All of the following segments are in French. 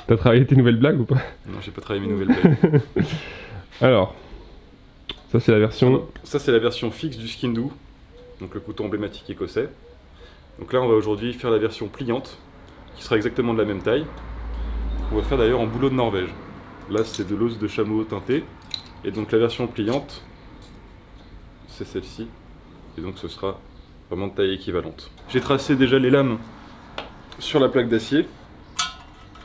T'as travaillé tes nouvelles blagues ou pas? Non, j'ai pas travaillé mes nouvelles blagues. Alors, ça c'est la version... Ça c'est la version fixe du Skindoo, donc le couteau emblématique écossais. Donc là on va aujourd'hui faire la version pliante, qui sera exactement de la même taille. On va faire d'ailleurs en bouleau de Norvège. Là c'est de l'os de chameau teinté, et donc la version pliante, c'est celle-ci, et donc ce sera vraiment de taille équivalente. J'ai tracé déjà les lames sur la plaque d'acier,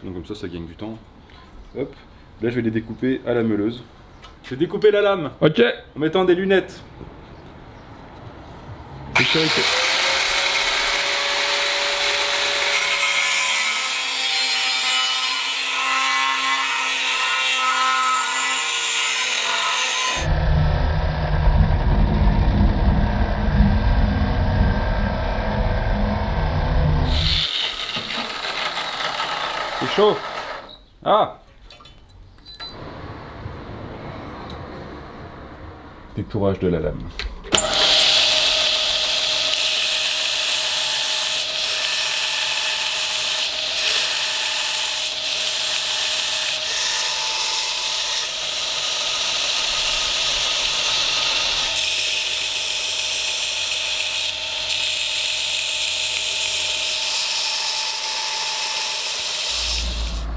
donc comme ça gagne du temps. Hop, là je vais les découper à la meuleuse. Je vais découper la lame Ok. en mettant des lunettes. Sécurité. C'est chaud. Ah! Détourage de la lame.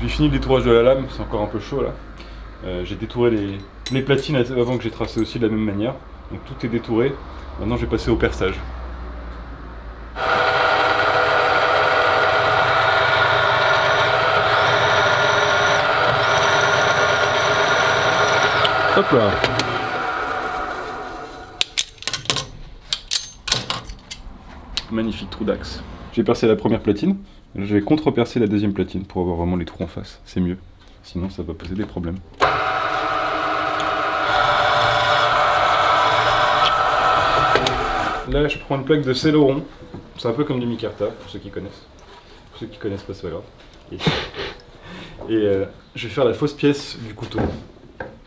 J'ai fini le détourage de la lame, c'est encore un peu chaud là. J'ai détouré les platines avant que j'ai tracé aussi de la même manière. Donc tout est détouré. Maintenant je vais passer au perçage. Hop là. Magnifique trou d'axe. J'ai percé la première platine. Je vais contre-percer la deuxième platine pour avoir vraiment les trous en face. C'est mieux. Sinon ça va poser des problèmes. Là je prends une plaque de Céloron. C'est un peu comme du micarta pour ceux qui connaissent. Pour ceux qui connaissent pas, c'est pas grave. Et je vais faire la fausse pièce du couteau.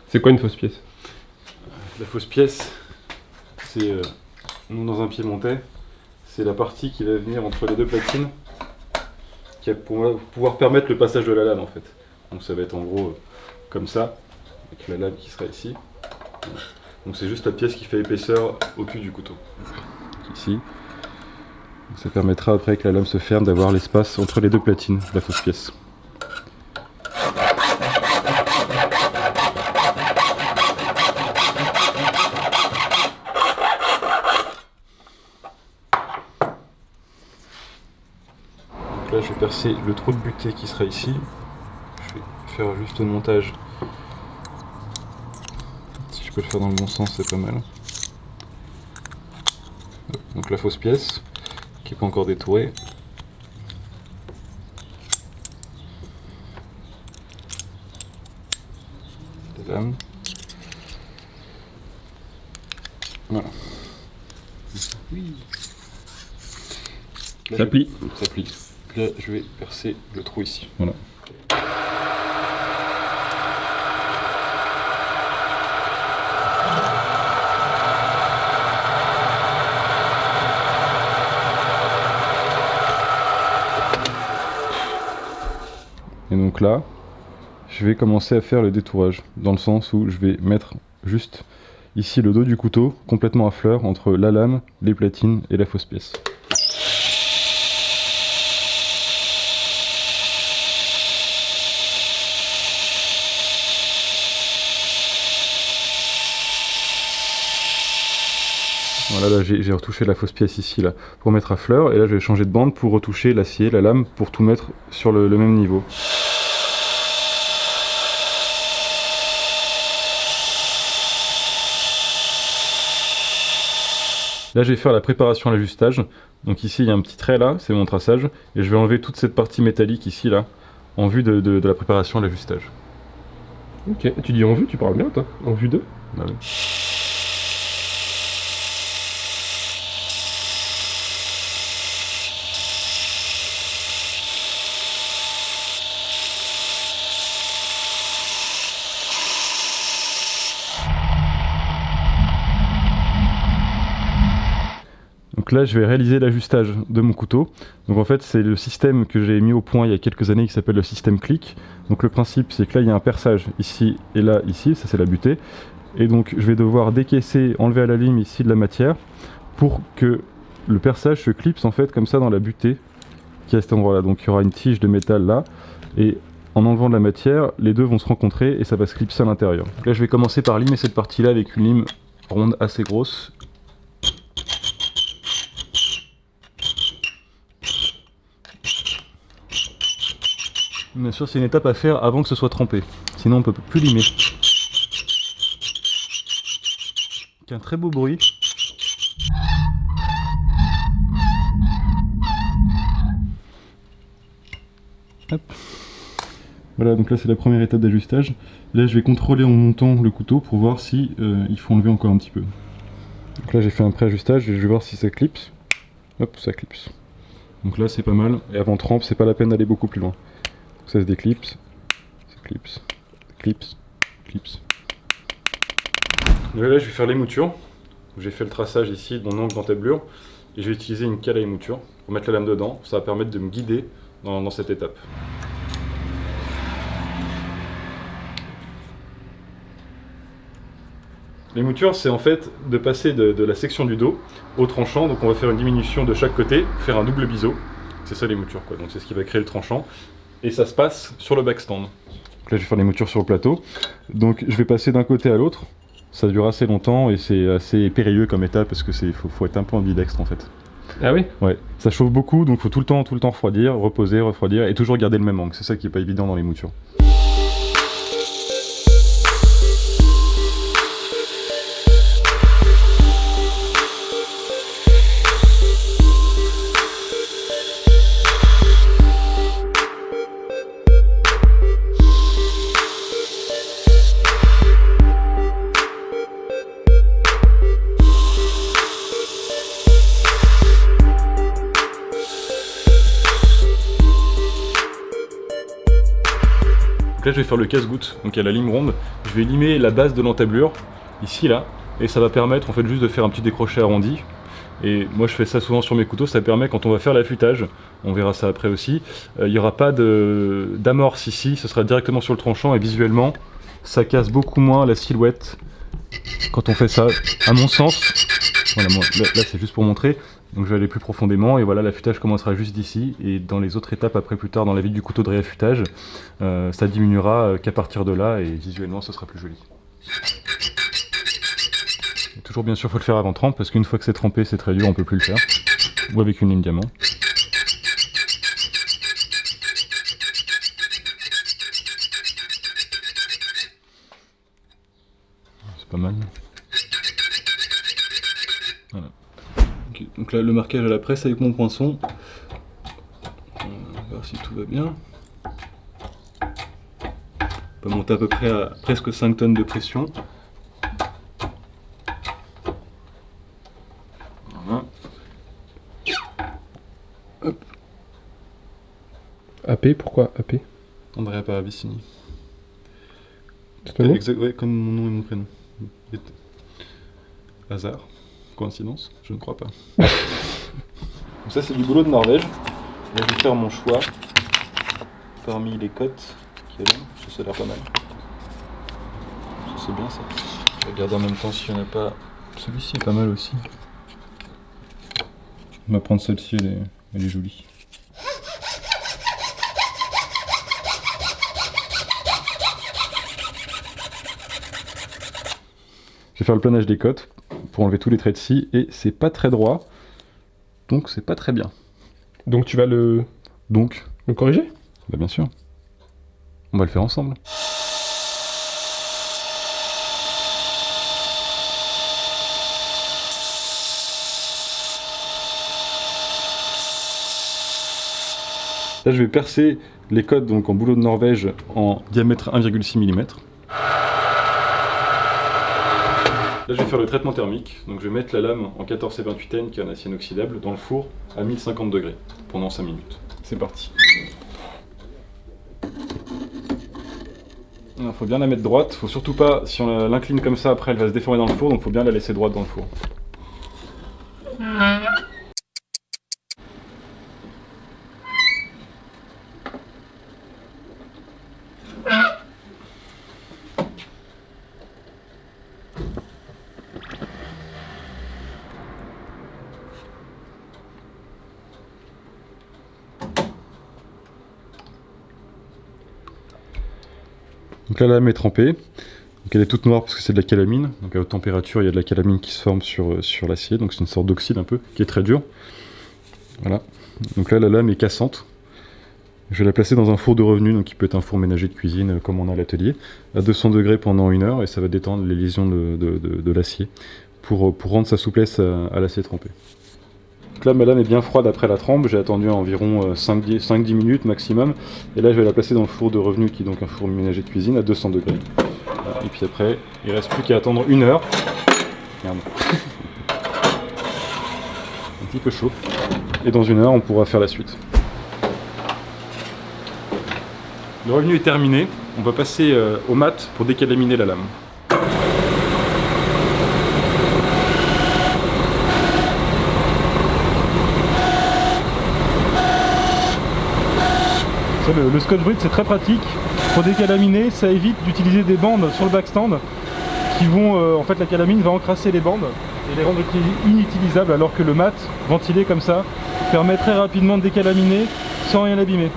C'est quoi une fausse pièce? La fausse pièce, c'est dans un piémontais, c'est la partie qui va venir entre les deux platines qui va pouvoir permettre le passage de la lame en fait. Donc ça va être en gros comme ça, avec la lame qui sera ici. Donc c'est juste la pièce qui fait épaisseur au cul du couteau. Ici. Donc ça permettra après que la lame se ferme d'avoir l'espace entre les deux platines, la fausse pièce. Là je vais percer le trou de butée qui sera ici. Je vais faire juste le montage. Si je peux le faire dans le bon sens, c'est pas mal. Donc la fausse pièce qui n'est pas encore détourée. La lame. Voilà. Oui. Là, Ça plie. Ça plie. Là, je vais percer le trou ici. Voilà. Et donc là, je vais commencer à faire le détourage, dans le sens où je vais mettre juste ici le dos du couteau, complètement à fleur, entre la lame, les platines et la fausse pièce. Voilà, là j'ai retouché la fausse pièce ici là pour mettre à fleur, et là je vais changer de bande pour retoucher l'acier, la lame, pour tout mettre sur le même niveau. Là je vais faire la préparation à l'ajustage. Donc ici il y a un petit trait là, c'est mon traçage, et je vais enlever toute cette partie métallique ici là, en vue de la préparation à l'ajustage. Ok, tu dis en vue, tu parles bien toi. En vue 2. Bah oui. Donc là, je vais réaliser l'ajustage de mon couteau. Donc en fait, c'est le système que j'ai mis au point il y a quelques années qui s'appelle le système click. Donc le principe, c'est que là, il y a un perçage ici et là, ici. Ça, c'est la butée. Et donc, je vais devoir décaisser, enlever à la lime ici de la matière pour que le perçage se clipse en fait comme ça dans la butée qui est à cet endroit-là. Donc il y aura une tige de métal là. Et en enlevant de la matière, les deux vont se rencontrer et ça va se clipser à l'intérieur. Donc là, je vais commencer par limer cette partie-là avec une lime ronde assez grosse. Bien sûr, c'est une étape à faire avant que ce soit trempé, sinon on ne peut plus limer. Donc un très beau bruit. Hop. Voilà, donc là c'est la première étape d'ajustage. Là je vais contrôler en montant le couteau pour voir si il faut enlever encore un petit peu. Donc là j'ai fait un pré-ajustage et je vais voir si ça clipse. Hop, ça clipse. Donc là c'est pas mal. Et avant trempe, c'est pas la peine d'aller beaucoup plus loin. Donc ça se déclipse, ça clipse, ça clipse, clipse. Donc là je vais faire l'émouture. J'ai fait le traçage ici de mon angle d'entablure. Et je vais utiliser une cale à émouture pour mettre la lame dedans. Ça va permettre de me guider dans cette étape. L'émouture, c'est en fait de passer de la section du dos au tranchant. Donc on va faire une diminution de chaque côté, faire un double biseau. C'est ça l'émouture, quoi. Donc c'est ce qui va créer le tranchant. Et ça se passe sur le backstand. Donc là je vais faire l'émouture sur le plateau. Donc je vais passer d'un côté à l'autre. Ça dure assez longtemps et c'est assez périlleux comme étape parce que faut être un peu ambidextre en fait. Ah oui? Ouais, ça chauffe beaucoup donc faut tout le temps refroidir, reposer, refroidir et toujours garder le même angle. C'est ça qui est pas évident dans les moutures. Donc là je vais faire le casse-goutte, donc il y a la lime ronde, je vais limer la base de l'entablure, ici là, et ça va permettre en fait juste de faire un petit décroché arrondi. Et moi je fais ça souvent sur mes couteaux, ça permet quand on va faire l'affûtage, on verra ça après aussi, il n'y aura pas d'amorce ici, ce sera directement sur le tranchant et visuellement ça casse beaucoup moins la silhouette quand on fait ça, à mon sens. Voilà, moi, là c'est juste pour montrer. Donc je vais aller plus profondément et voilà, l'affûtage commencera juste d'ici et dans les autres étapes après plus tard dans la vie du couteau de réaffûtage, ça diminuera qu'à partir de là et visuellement ce sera plus joli. Et toujours bien sûr faut le faire avant trempe parce qu'une fois que c'est trempé c'est très dur, on peut plus le faire. Ou avec une lime diamant. C'est pas mal. Voilà. Donc là le marquage à la presse avec mon poinçon. On va voir si tout va bien. On peut monter à peu près à presque 5 tonnes de pression. Voilà. Hop. AP, pourquoi AP? Andrea Paravicini. Totalement. Exact, ouais, comme mon nom et mon prénom. Hasard? Coïncidence? Je ne crois pas. Donc ça c'est du boulot de Norvège. Là je vais faire mon choix parmi les cotes qu'il y a là. Ça a l'air pas mal. Ça c'est bien ça. Je vais regarder en même temps s'il n'y en a pas. Celui-ci est pas mal aussi. On va prendre celle-ci, elle est jolie. Je vais faire le planage des cotes pour enlever tous les traits de scie et c'est pas très droit, donc c'est pas très bien. Donc tu vas le corriger? Bah bien sûr. On va le faire ensemble. Là je vais percer les cotes donc en boulot de Norvège en diamètre 1,6 mm. Là je vais faire le traitement thermique, donc je vais mettre la lame en 14C28N qui est un acier inoxydable dans le four à 1050 degrés pendant 5 minutes. C'est parti. Il faut bien la mettre droite, faut surtout pas, si on l'incline comme ça après elle va se déformer dans le four, donc il faut bien la laisser droite dans le four. Donc là, la lame est trempée. Donc elle est toute noire parce que c'est de la calamine. Donc à haute température, il y a de la calamine qui se forme sur l'acier. Donc c'est une sorte d'oxyde un peu, qui est très dur. Voilà. Donc là, la lame est cassante. Je vais la placer dans un four de revenu, donc qui peut être un four ménager de cuisine comme on a à l'atelier, à 200 degrés pendant 1 heure, et ça va détendre les lésions de l'acier pour rendre sa souplesse à l'acier trempé. Donc là, ma lame est bien froide après la trempe, j'ai attendu environ 5-10 minutes maximum, et là je vais la placer dans le four de revenu, qui est donc un four ménager de cuisine à 200 degrés. Voilà. Et puis après, il ne reste plus qu'à attendre 1 heure. Merde. Un petit peu chaud. Et dans 1 heure, on pourra faire la suite. Le revenu est terminé, on va passer au mat pour décalaminer la lame. Le Scotch-Brite c'est très pratique pour décalaminer, ça évite d'utiliser des bandes sur le backstand qui vont, en fait la calamine va encrasser les bandes et les rendre inutilisables, alors que le mat ventilé comme ça permet très rapidement de décalaminer sans rien abîmer.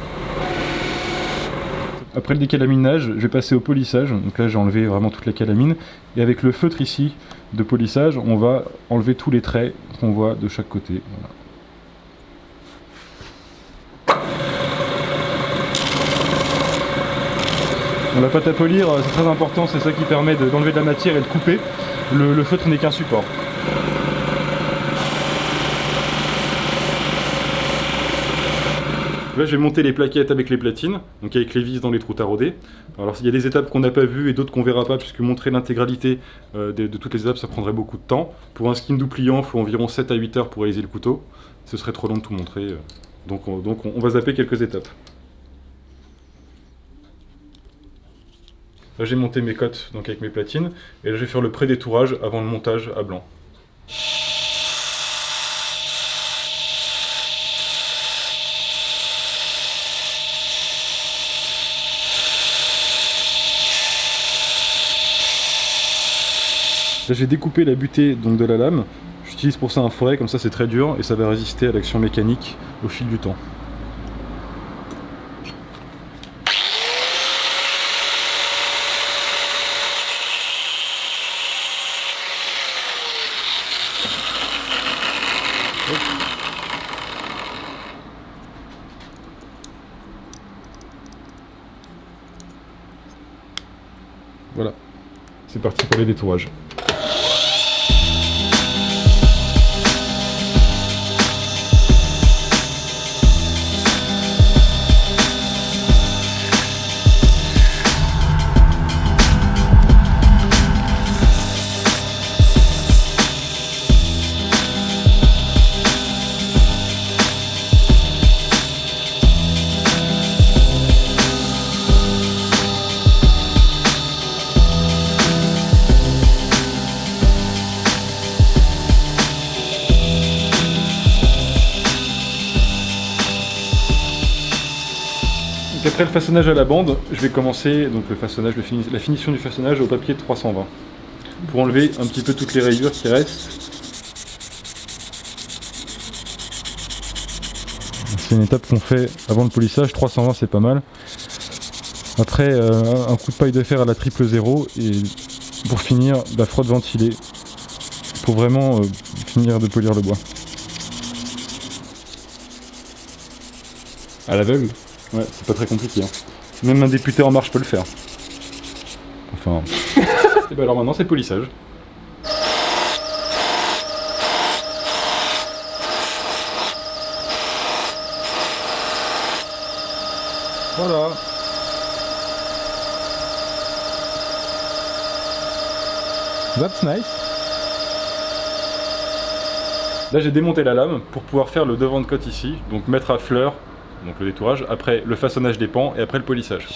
Après le décalaminage, je vais passer au polissage. Donc là j'ai enlevé vraiment toute la calamine, et avec le feutre ici de polissage, on va enlever tous les traits qu'on voit de chaque côté. Voilà. La pâte à polir, c'est très important, c'est ça qui permet d'enlever de la matière et de couper. Le feutre n'est qu'un support. Là je vais monter les plaquettes avec les platines, donc avec les vis dans les trous taraudés. Alors il y a des étapes qu'on n'a pas vues et d'autres qu'on verra pas, puisque montrer l'intégralité de toutes les étapes ça prendrait beaucoup de temps. Pour un skin pliant, il faut environ 7 à 8 heures pour réaliser le couteau. Ce serait trop long de tout montrer, donc on va zapper quelques étapes. Là j'ai monté mes cotes donc avec mes platines, et là je vais faire le pré-détourage avant le montage à blanc. Là j'ai découpé la butée donc de la lame, j'utilise pour ça un fouet, comme ça c'est très dur et ça va résister à l'action mécanique au fil du temps. Voilà, c'est parti pour les détourages. Donc après le façonnage à la bande, je vais commencer donc le façonnage, la finition du façonnage au papier de 320 pour enlever un petit peu toutes les rayures qui restent. C'est une étape qu'on fait avant le polissage. 320 c'est pas mal. Après un coup de paille de fer à la 000 et pour finir la frotte ventilée pour vraiment finir de polir le bois. À l'aveugle? Ouais, c'est pas très compliqué. Hein. Même un député en marche peut le faire. Enfin... Et bah alors maintenant c'est le polissage. Voilà. That's nice. Là j'ai démonté la lame pour pouvoir faire le devant de cote ici, donc mettre à fleur, donc le détourage, après le façonnage des pans et après le polissage.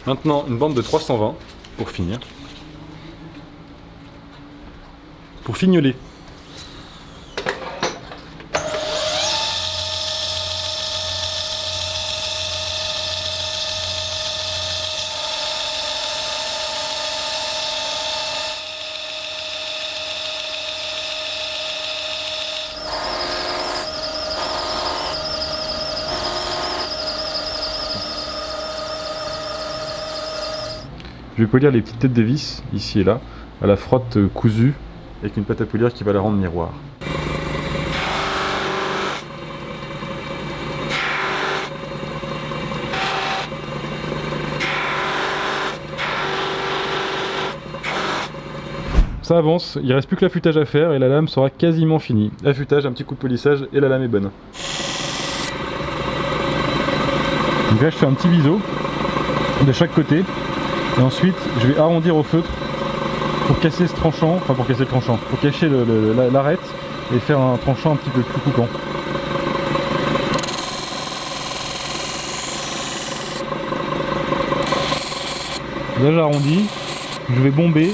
Maintenant une bande de 320 pour finir. Pour fignoler. Je vais polir les petites têtes de vis, ici et là, à la frotte cousue, avec une pâte à polir qui va la rendre miroir. Ça avance, il reste plus que l'affûtage à faire et la lame sera quasiment finie. Affûtage, un petit coup de polissage et la lame est bonne. Donc là je fais un petit biseau de chaque côté et ensuite je vais arrondir au feutre pour casser ce tranchant, enfin pour casser le tranchant, pour cacher l'arête et faire un tranchant un petit peu plus coupant. Là j'arrondis, je vais bomber.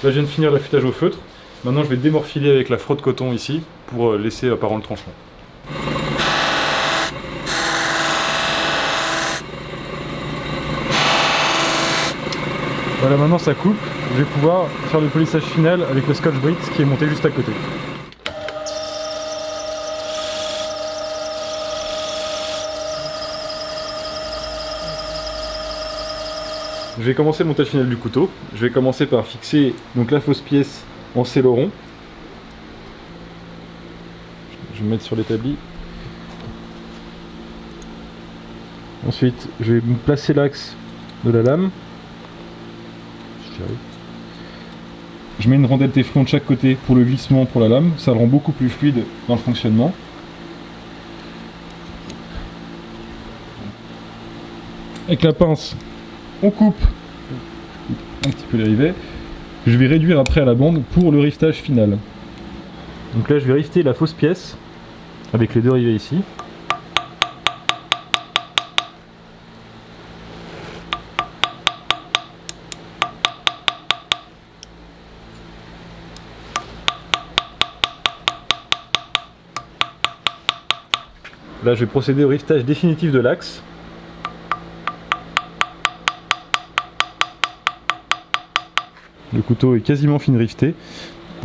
Là je viens de finir l'affûtage au feutre. Maintenant je vais démorfiler avec la frotte coton ici pour laisser apparent le tranchant. Voilà, maintenant ça coupe. Je vais pouvoir faire le polissage final avec le Scotch Brite qui est monté juste à côté. Je vais commencer le montage final du couteau. Je vais commencer par fixer donc la fausse pièce en céloron. Je vais me mettre sur l'établi. Ensuite, je vais placer l'axe de la lame. Je mets une rondelle téflon de chaque côté pour le glissement pour la lame. Ça le rend beaucoup plus fluide dans le fonctionnement. Avec la pince, on coupe un petit peu les rivets. Je vais réduire après à la bande pour le rivetage final. Donc là je vais rifter la fausse pièce avec les deux rivets ici. Là je vais procéder au rivetage définitif de l'axe. Le couteau est quasiment fini rifté.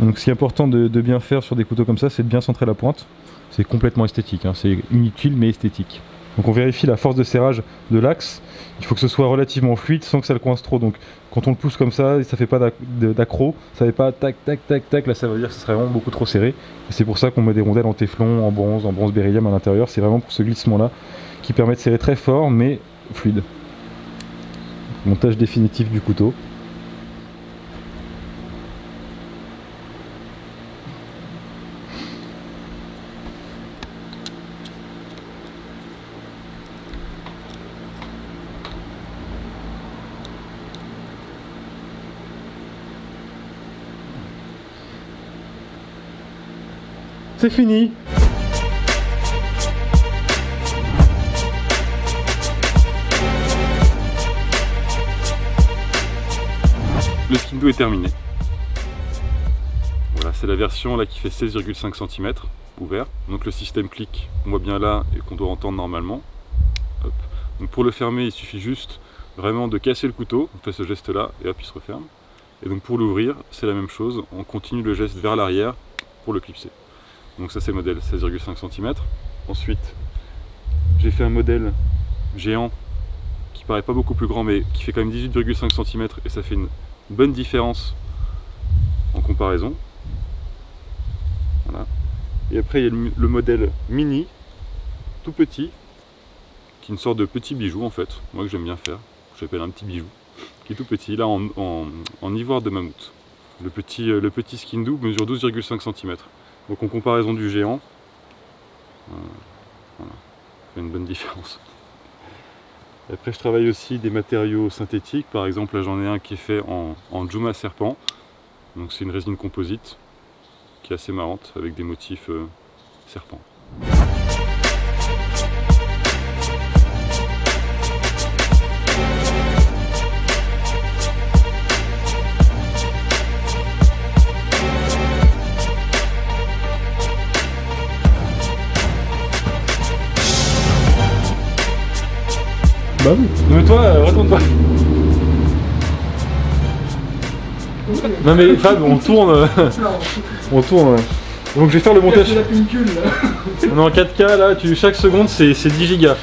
Donc ce qui est important de bien faire sur des couteaux comme ça, c'est de bien centrer la pointe. C'est complètement esthétique, hein. C'est inutile mais esthétique. Donc on vérifie la force de serrage de l'axe. Il faut que ce soit relativement fluide sans que ça le coince trop. Donc quand on le pousse comme ça fait pas d'accro, ça fait pas tac tac tac tac, là ça veut dire que ce serait vraiment beaucoup trop serré. Et c'est pour ça qu'on met des rondelles en téflon, en bronze beryllium à l'intérieur. C'est vraiment pour ce glissement là qui permet de serrer très fort mais fluide. Montage définitif du couteau. C'est fini. Le Skindo est terminé. Voilà, c'est la version là qui fait 16,5 cm ouvert. Donc le système clic, on voit bien là et qu'on doit entendre normalement. Hop. Donc pour le fermer, il suffit juste vraiment de casser le couteau. On fait ce geste là et hop, il se referme. Et donc pour l'ouvrir, c'est la même chose. On continue le geste vers l'arrière pour le clipser. Donc ça c'est le modèle 16,5 cm. Ensuite, j'ai fait un modèle géant qui paraît pas beaucoup plus grand mais qui fait quand même 18,5 cm et ça fait une bonne différence en comparaison. Voilà. Et après il y a le modèle mini, tout petit, qui est une sorte de petit bijou en fait, moi que j'aime bien faire, j'appelle un petit bijou, qui est tout petit, là en ivoire de mammouth. Le petit Skindo mesure 12,5 cm. Donc en comparaison du géant, voilà, ça fait une bonne différence. Et après je travaille aussi des matériaux synthétiques, par exemple là j'en ai un qui est fait en Juma serpent, donc c'est une résine composite qui est assez marrante avec des motifs serpents. Bah oui. Non mais toi, retourne-toi. Non mais Fab, on tourne. On tourne. Donc je vais faire le montage. La pellicule là. On est en 4K là, chaque seconde c'est 10 gigas.